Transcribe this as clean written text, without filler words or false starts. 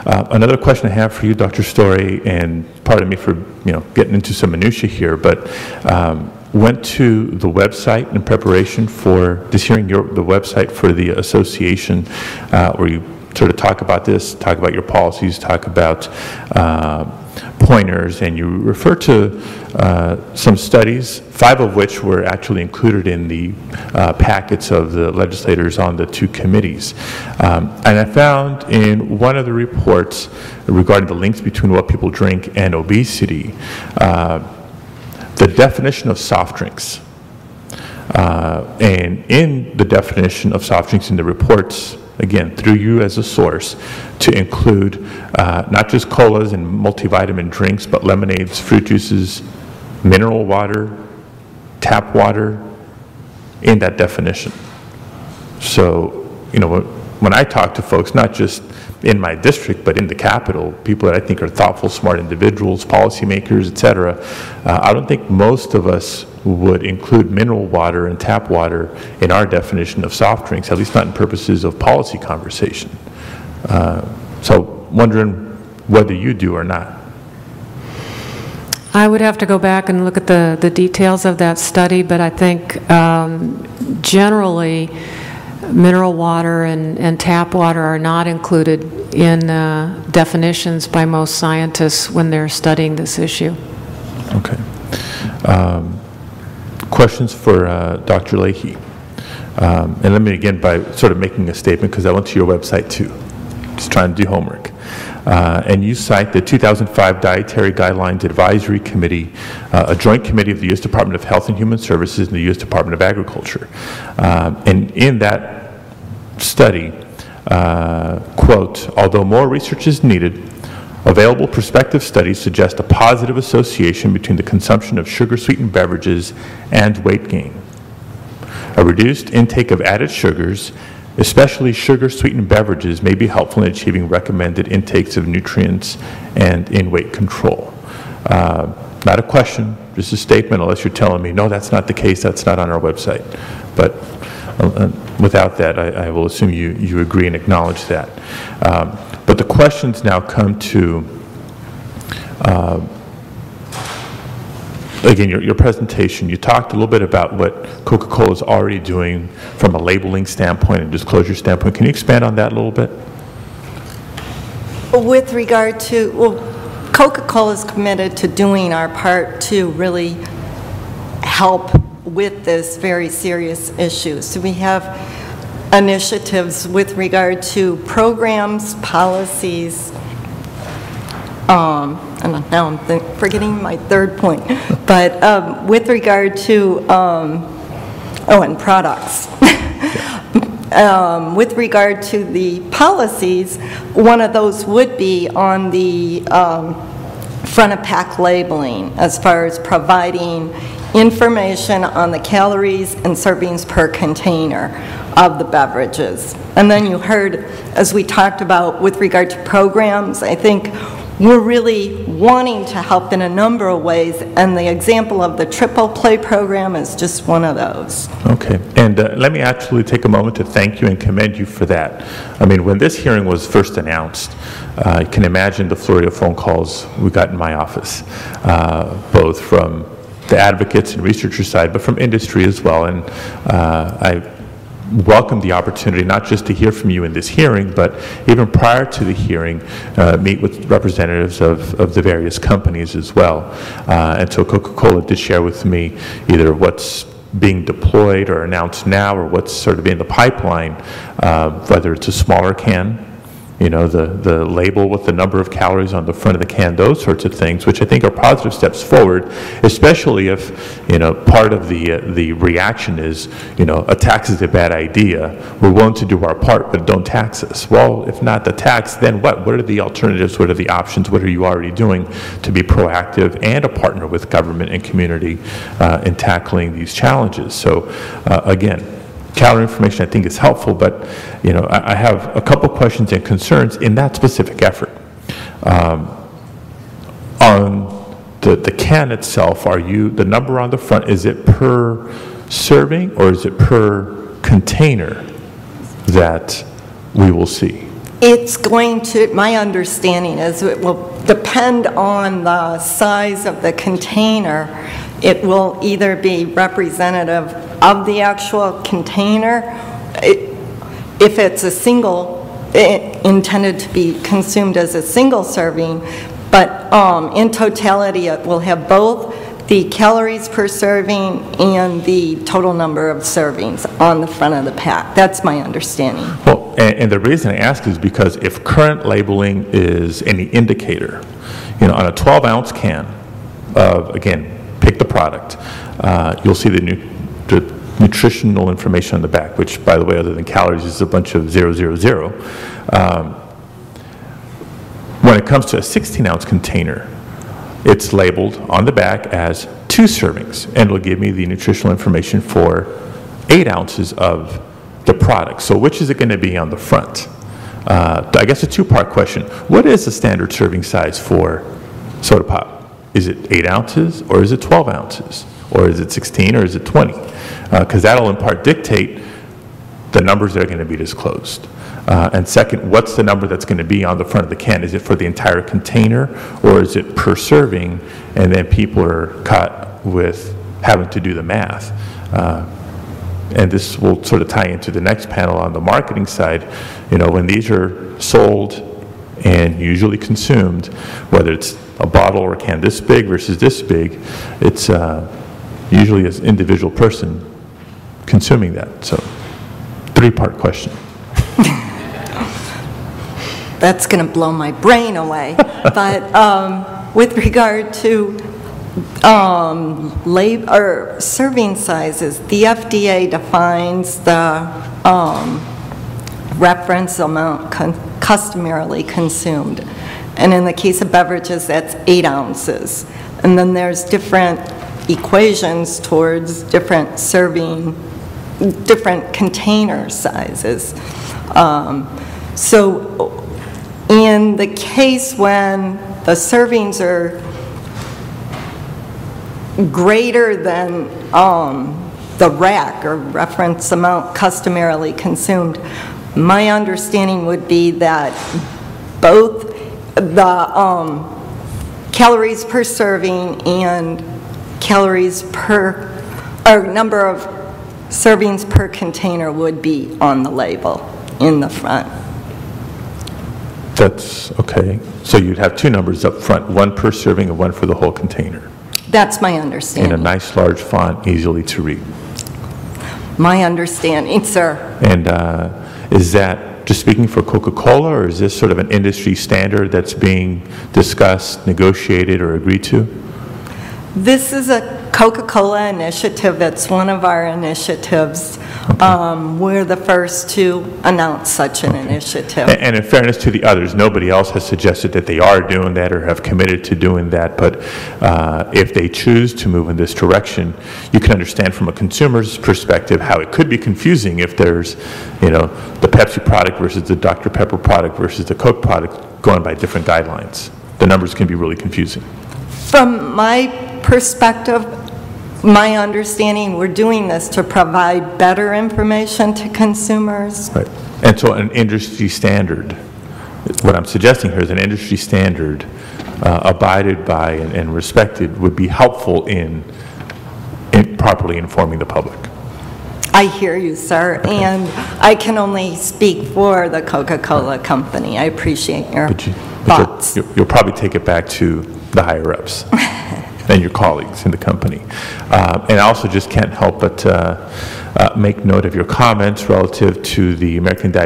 Another question I have for you, Dr. Story, and pardon me for getting into some minutia here, but went to the website in preparation for this hearing, the website for the association, where you sort of talk about this, talk about your policies, talk about pointers, and you refer to some studies, 5 of which were actually included in the packets of the legislators on the 2 committees. And I found in one of the reports regarding the links between what people drink and obesity, the definition of soft drinks. And in the definition of soft drinks in the reports, again, through you as a source, to include not just colas and multivitamin drinks, but lemonades, fruit juices, mineral water, tap water, in that definition. So, when I talk to folks, not just in my district, but in the Capitol, people that I think are thoughtful, smart individuals, policymakers, et cetera, I don't think most of us would include mineral water and tap water in our definition of soft drinks, at least not in purposes of policy conversation. So wondering whether you do or not. I would have to go back and look at the details of that study, but I think generally mineral water and tap water are not included in definitions by most scientists when they're studying this issue. Okay. Questions for Dr. Leahy? And let me begin by sort of making a statement, because I went to your website too, just trying to do homework. And you cite the 2005 Dietary Guidelines Advisory Committee, a joint committee of the U.S. Department of Health and Human Services and the U.S. Department of Agriculture. And in that study, quote, although more research is needed, available prospective studies suggest a positive association between the consumption of sugar-sweetened beverages and weight gain. A reduced intake of added sugars, especially sugar-sweetened beverages, may be helpful in achieving recommended intakes of nutrients and in weight control. Not a question, just a statement, unless you're telling me, no, that's not the case, that's not on our website. But without that, I will assume you agree and acknowledge that. But the questions now come to, again, your presentation. You talked a little bit about what Coca-Cola is already doing from a labeling standpoint and disclosure standpoint. Can you expand on that a little bit? With regard to, well, Coca-Cola is committed to doing our part to really help with this very serious issue. So we have initiatives with regard to programs, policies, and now I'm forgetting my third point, but with regard to, and products. With regard to the policies, one of those would be on the front of pack labeling, as far as providing information on the calories and servings per container of the beverages. And then you heard, as we talked about with regard to programs, I think we're really wanting to help in a number of ways, and the example of the Triple Play program is just one of those. Okay, and let me actually take a moment to thank you and commend you for that. I mean, when this hearing was first announced, you can imagine the flurry of phone calls we got in my office, both from the advocates and researcher side, but from industry as well. And I welcome the opportunity not just to hear from you in this hearing, but even prior to the hearing, meet with representatives of the various companies as well. And so Coca-Cola did share with me either what's being deployed or announced now, or what's sort of in the pipeline, whether it's a smaller can, you know, the label with the number of calories on the front of the can, those sorts of things, which I think are positive steps forward, especially if, you know, part of the reaction is, you know, a tax is a bad idea. We're willing to do our part, but don't tax us. Well, if not the tax, then what? What are the alternatives? What are the options? What are you already doing to be proactive and a partner with government and community in tackling these challenges? So, again, calorie information I think is helpful, but you know, I have a couple questions and concerns in that specific effort. On the can itself, are you, the number on the front, is it per serving or is it per container that we will see? It's going to, my understanding is it will depend on the size of the container. It will either be representative of the actual container, if it's a single, intended to be consumed as a single serving, but in totality it will have both the calories per serving and the total number of servings on the front of the pack. That's my understanding. Well, and the reason I ask is because if current labeling is any indicator, you know, on a 12-ounce can of, again, pick the product, you'll see the nutritional information on the back, which, by the way, other than calories, is a bunch of 000. When it comes to a 16-ounce container, it's labeled on the back as 2 servings, and it'll give me the nutritional information for 8 ounces of the product. So which is it going to be on the front? I guess a two-part question. What is the standard serving size for soda pop? Is it 8 ounces, or is it 12 ounces? Or is it 16, or is it 20? Because that'll in part dictate the numbers that are going to be disclosed. And second, what's the number that's going to be on the front of the can? Is it for the entire container, or is it per serving? And then people are caught with having to do the math. And this will sort of tie into the next panel on the marketing side. You know, when these are sold and usually consumed, whether it's a bottle or a can this big versus this big, it's usually an individual person consuming that. So, 3-part question. That's going to blow my brain away. But with regard to serving sizes, the FDA defines the reference amount customarily consumed. And in the case of beverages, that's 8 ounces. And then there's different equations towards different different container sizes. So in the case when the servings are greater than the RAC, or reference amount customarily consumed, my understanding would be that both the calories per serving and calories per, or number of servings per container would be on the label in the front. That's okay. So you'd have 2 numbers up front, 1 per serving and 1 for the whole container. That's my understanding. In a nice large font, easily to read. My understanding, sir. And is that just speaking for Coca-Cola, or is this sort of an industry standard that's being discussed, negotiated, or agreed to? This is a Coca-Cola initiative. It's one of our initiatives. Okay. We're the first to announce such an initiative. And in fairness to the others, nobody else has suggested that they are doing that or have committed to doing that. But if they choose to move in this direction, you can understand from a consumer's perspective how it could be confusing if there's, you know, the Pepsi product versus the Dr. Pepper product versus the Coke product going by different guidelines. The numbers can be really confusing. From my perspective, my understanding, we're doing this to provide better information to consumers. Right. And so an industry standard, what I'm suggesting here is an industry standard abided by and respected would be helpful in properly informing the public. I hear you, sir, okay. And I can only speak for the Coca-Cola company. I appreciate your thoughts. You'll probably take it back to the higher-ups and your colleagues in the company. And I also just can't help but make note of your comments relative to the American Diabetes